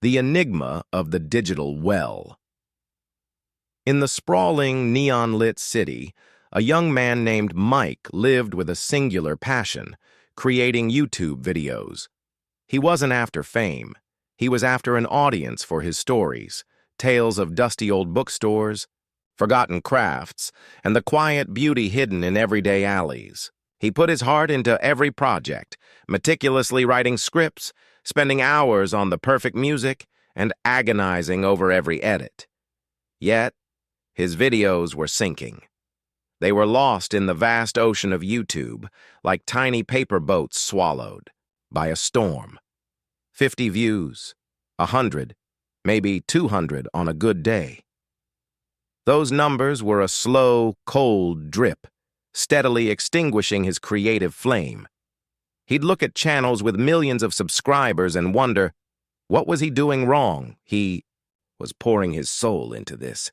The enigma of the digital well. In the sprawling, neon-lit city, a young man named Mike lived with a singular passion, creating YouTube videos. He wasn't after fame. He was after an audience for his stories, tales of dusty old bookstores, forgotten crafts, and the quiet beauty hidden in everyday alleys. He put his heart into every project, meticulously writing scripts, spending hours on the perfect music, and agonizing over every edit. Yet, his videos were sinking. They were lost in the vast ocean of YouTube, like tiny paper boats swallowed by a storm. 50 views, 100, maybe 200 on a good day. Those numbers were a slow, cold drip, steadily extinguishing his creative flame. He'd look at channels with millions of subscribers and wonder, what was he doing wrong? He was pouring his soul into this.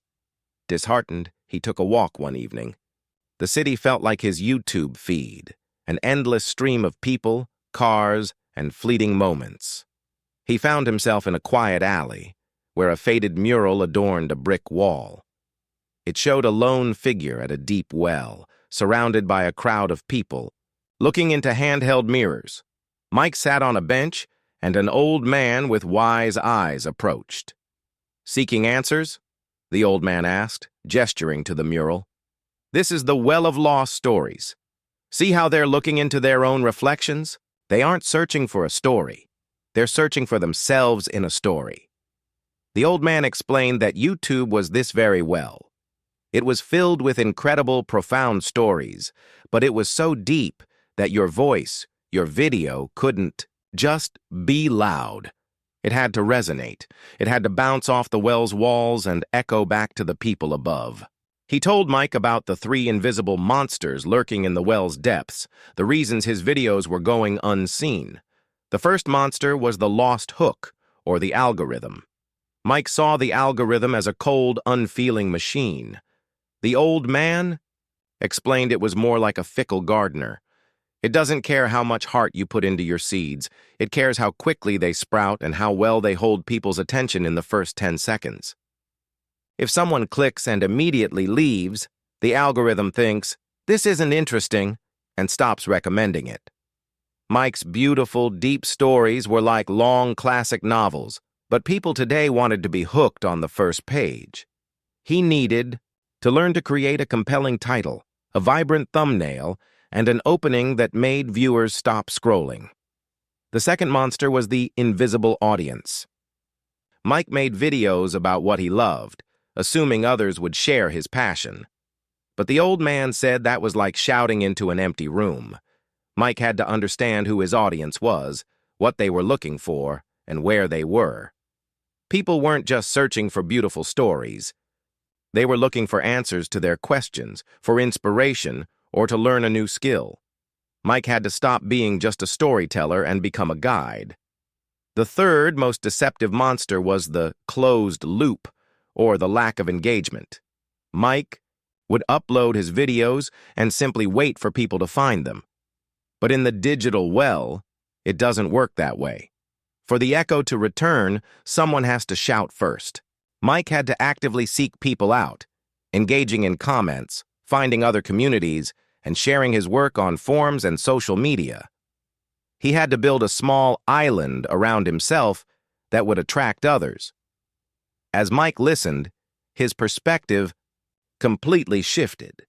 Disheartened, he took a walk one evening. The city felt like his YouTube feed, an endless stream of people, cars, and fleeting moments. He found himself in a quiet alley, where a faded mural adorned a brick wall. It showed a lone figure at a deep well, surrounded by a crowd of people, looking into handheld mirrors. Mike sat on a bench, and an old man with wise eyes approached. "Seeking answers?" the old man asked, gesturing to the mural. "This is the well of lost stories. See how they're looking into their own reflections? They aren't searching for a story. They're searching for themselves in a story." The old man explained that YouTube was this very well. It was filled with incredible, profound stories, but it was so deep that your voice, your video, couldn't just be loud. It had to resonate. It had to bounce off the well's walls and echo back to the people above. He told Mike about the 3 invisible monsters lurking in the well's depths, the reasons his videos were going unseen. The first monster was the lost hook, or the algorithm. Mike saw the algorithm as a cold, unfeeling machine. The old man explained it was more like a fickle gardener. It doesn't care how much heart you put into your seeds. It cares how quickly they sprout and how well they hold people's attention in the first 10 seconds. If someone clicks and immediately leaves, the algorithm thinks, "This isn't interesting," and stops recommending it. Mike's beautiful, deep stories were like long classic novels, but people today wanted to be hooked on the first page. He needed to learn to create a compelling title, a vibrant thumbnail, and an opening that made viewers stop scrolling. The second monster was the invisible audience. Mike made videos about what he loved, assuming others would share his passion. But the old man said that was like shouting into an empty room. Mike had to understand who his audience was, what they were looking for, and where they were. People weren't just searching for beautiful stories. They were looking for answers to their questions, for inspiration, or to learn a new skill. Mike had to stop being just a storyteller and become a guide. The third most deceptive monster was the closed loop, or the lack of engagement. Mike would upload his videos and simply wait for people to find them. But in the digital well, it doesn't work that way. For the echo to return, someone has to shout first. Mike had to actively seek people out, engaging in comments, finding other communities, and sharing his work on forums and social media. He had to build a small island around himself that would attract others. As Mike listened, his perspective completely shifted.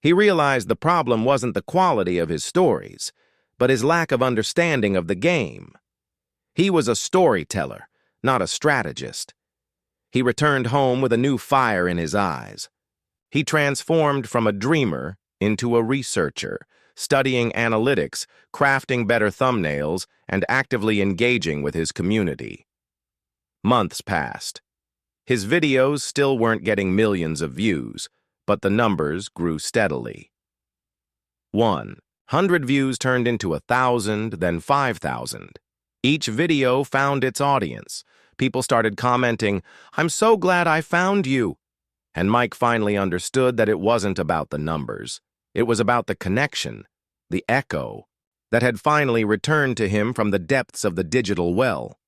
He realized the problem wasn't the quality of his stories, but his lack of understanding of the game. He was a storyteller, not a strategist. He returned home with a new fire in his eyes. He transformed from a dreamer into a researcher, studying analytics, crafting better thumbnails, and actively engaging with his community. Months passed. His videos still weren't getting millions of views, but the numbers grew steadily. 100 views turned into 1,000, then 5,000. Each video found its audience. People started commenting, "I'm so glad I found you." And Mike finally understood that it wasn't about the numbers. It was about the connection, the echo, that had finally returned to him from the depths of the digital well.